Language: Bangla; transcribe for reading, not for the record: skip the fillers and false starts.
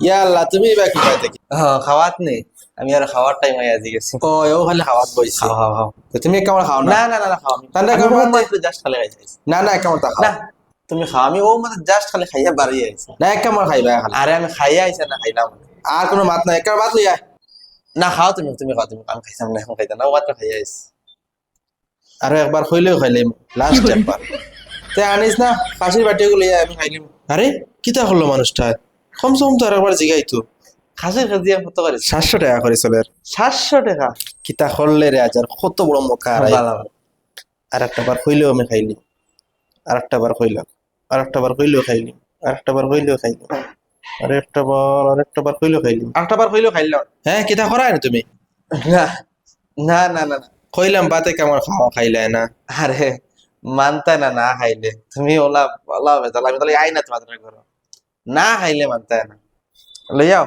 ইয়া আল্লাহ, তুমি বা কি খাইতে কি? খাওয়াত নেই, আমি আর খাওয়ার টাইম হয়ে আজি গেছি। ও এও খালি খাওয়াত বইছে। খাও খাও খাও। তো তুমি এক কামড় খাও না? না না না না খাও, তাহলে আমি খাও ও বাদ দে। মাত্র জাস্ট খালি খাইছি। না না, এক কামড় তা খাও। না তুমি খাও, আমি ও মাত্র জাস্ট খালি খাইয়া বাড়ি আইছি। না, এক কামড় খাইবা খালি। আরে আমি খাইয়া আইছি না খাইলাম। আর কোনো মাত নাই, এক কামড় ভাত লইয়া। না খাও তুমি, তুমি খাও, তুমি আমি খাইছাম না, এখন খাইতাম না, ও মাত্র খাইয়া আইছি। আরো একবার খইলেও খাইলাম, লাস্ট একবার। তে আনিস না কাশির বাটিগুলো লইয়া, আমি খাইলাম। আরে কিতা করলো মানুষটা? কমসে কম তো আর একবার জিগাইতো। খাসির খাজিয়া কত করে? 700 টাকা করে চলে। 700 টাকা? কিতা করলে রে আজ, আর কত বড় মকা আর ভালো ভালো। আর একটা বার খইলেও আমি খাইলি, আর একটা বার খইলাম, আর একটা বার খইলেও খাইলি, আর একটা বার খইলেও খাইলি, আর একটা বার, আর একটা বার খইলেও খাইলি। একটা বার হইলেও খাইলাম। হ্যাঁ, কিতা করায় না তুমি? না না না না না। খইলাম বাতে কেমন খাওয়া খাইলে না? আরে মানতে না, না খাইলে তুমি ওলা ওলা বেতাল, আমি তাহলে আই না তোমাদের ঘর, না খাইলে মানতে না, লই যাও।